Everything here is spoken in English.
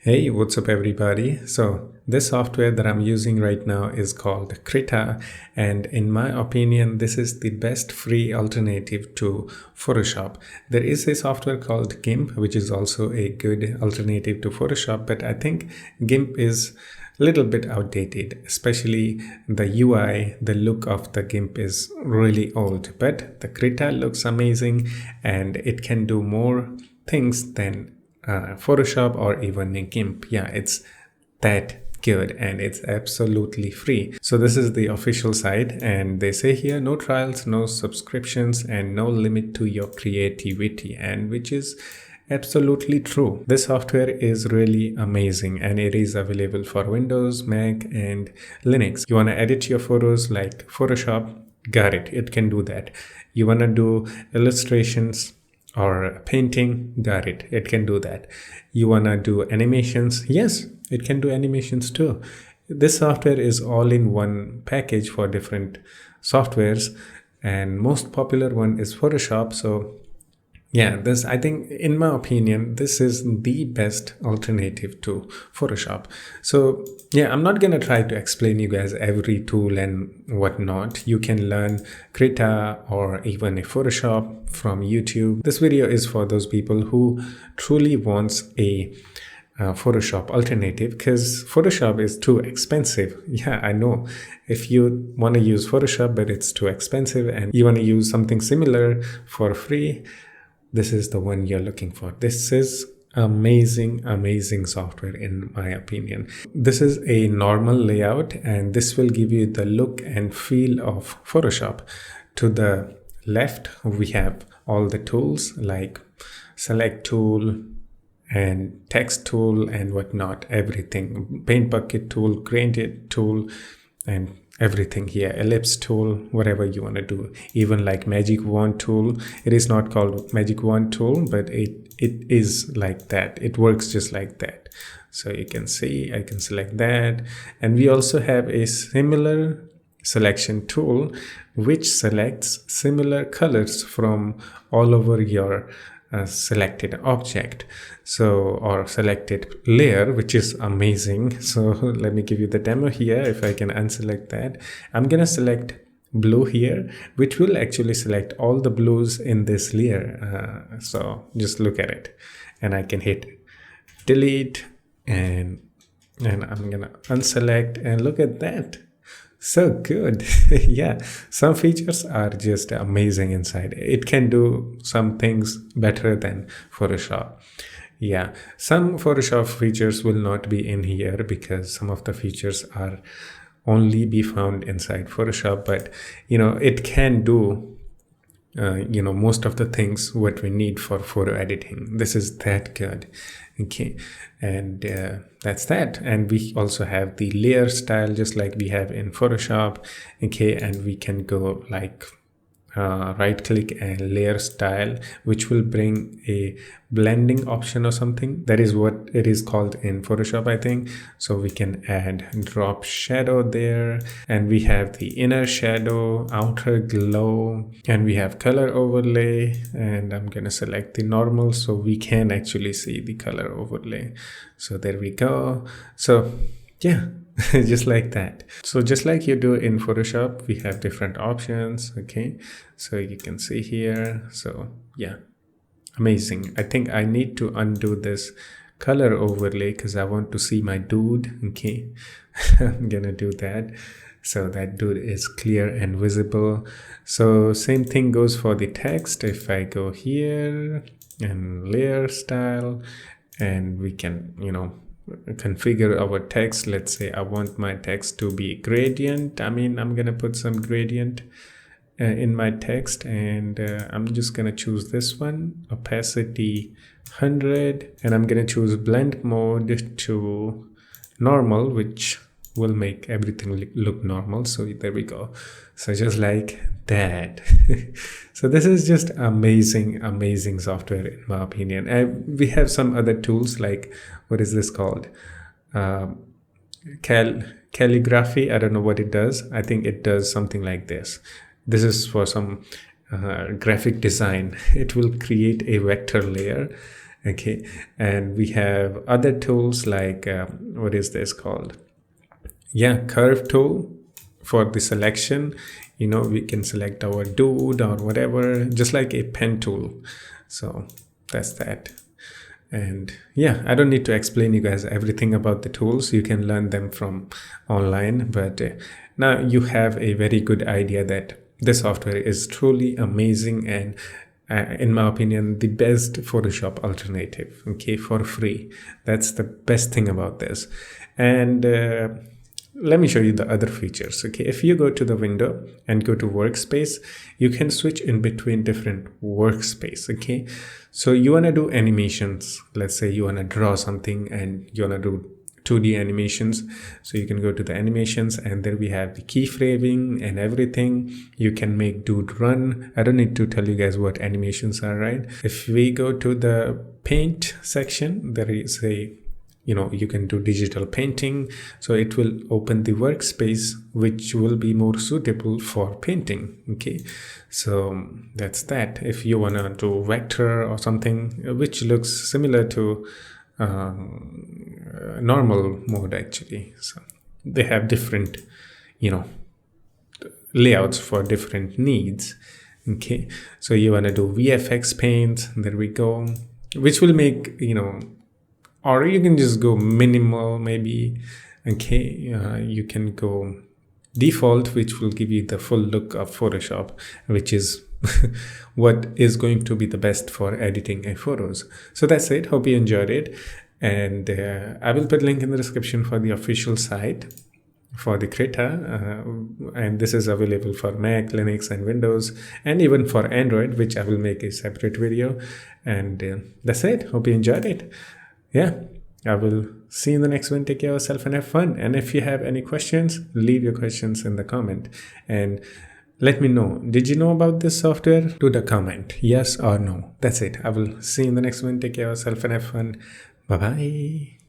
Hey, what's up everybody? So this software that I'm using right now is called Krita, and in my opinion, this is the best free alternative to Photoshop. There is a software called GIMP, which is also a good alternative to Photoshop, but I think GIMP is a little bit outdated, especially the UI, the look of the GIMP is really old, but the Krita looks amazing and it can do more things than Photoshop or even a GIMP. Yeah, it's that good and it's absolutely free. So this is the official site and they say here no trials, no subscriptions and no limit to your creativity, and which is absolutely true. This software is really amazing and it is available for Windows, Mac and Linux. You want to edit your photos like Photoshop, got it. It can do that. You want to do illustrations or painting, got it. It can do that. You want to do animations, yes, it can do animations too. This software is all in one package for different softwares, and most popular one is Photoshop. So yeah, this, I think, in my opinion, this is the best alternative to Photoshop. So yeah, I'm not gonna try to explain you guys every tool and whatnot. You can learn Krita or even a Photoshop from YouTube. This video is for those people who truly wants a Photoshop alternative, because Photoshop is too expensive. Yeah, I know. If you want to use Photoshop but it's too expensive and you want to use something similar for free, this is the one you're looking for. This is amazing software in my opinion. This is a normal layout and this will give you the look and feel of Photoshop. To the left we have all the tools like select tool and text tool and whatnot, everything, paint bucket tool, gradient tool and everything here, ellipse tool, whatever you want to do, even like magic wand tool. It is not called magic wand tool, but it is like that. It works just like that. So you can see I can select that, and we also have a similar selection tool which selects similar colors from all over your selected object, so, or selected layer, which is amazing. So let me give you the demo here. If I can unselect that, I'm gonna select blue here, which will actually select all the blues in this layer. So just look at it, and I can hit delete and I'm gonna unselect, and look at that. So good. Yeah, some features are just amazing inside. It can do some things better than Photoshop. Yeah, some Photoshop features will not be in here because some of the features are only be found inside Photoshop, but it can do most of the things what we need for photo editing. This is that good. Okay, and that's that. And we also have the layer style just like we have in Photoshop. Okay, and we can go like right click and layer style, which will bring a blending option or something. That is what it is called in Photoshop, I think. So we can add drop shadow there, and we have the inner shadow, outer glow, and we have color overlay, and I'm gonna select the normal so we can actually see the color overlay. So there we go. So yeah, just like that. So just like you do in Photoshop, we have different options. Okay, so you can see here. So yeah, amazing. I think I need to undo this color overlay because I want to see my dude. Okay, I'm gonna do that so that dude is clear and visible. So same thing goes for the text. If I go here and layer style, and we can configure our text. Let's say I want my text to be gradient. I'm gonna put some gradient in my text, and I'm just gonna choose this one, opacity 100, and I'm gonna choose blend mode to normal, which will make everything look normal. So there we go. So just like that. So this is just amazing software in my opinion. And we have some other tools like, what is this called, calligraphy. I don't know what it does. I think it does something like this. This is for some graphic design. It will create a vector layer Okay, and we have other tools like what is this called? Yeah, curve tool for the selection. We can select our dude or whatever, just like a pen tool. So that's that. And yeah, I don't need to explain you guys everything about the tools. You can learn them from online. But now you have a very good idea that this software is truly amazing and in my opinion, the best Photoshop alternative, okay, for free. That's the best thing about this. And let me show you the other features. Okay, if you go to the window and go to workspace, you can switch in between different workspace. Okay, so you want to do animations. Let's say you want to draw something and you want to do 2D animations. So you can go to the animations, and there we have the keyframing and everything. You can make dude run. I don't need to tell you guys what animations are, right? If we go to the paint section, there is a you can do digital painting. So it will open the workspace which will be more suitable for painting. Okay, so that's that. If you want to do vector or something which looks similar to normal mode, actually, so they have different layouts for different needs. Okay, so you want to do VFX paint, there we go, which will make or you can just go minimal maybe. Okay, you can go default, which will give you the full look of Photoshop, which is what is going to be the best for editing a photos. So that's it. Hope you enjoyed it, and I will put a link in the description for the official site for the Krita, and this is available for Mac, Linux, and Windows, and even for Android, which I will make a separate video. And that's it. Hope you enjoyed it. Yeah, I will see you in the next one. Take care of yourself and have fun. And if you have any questions, leave your questions in the comment and let me know. Did you know about this software? Do the comment, yes or no. That's it. I will see you in the next one. Take care of yourself and have fun. Bye bye.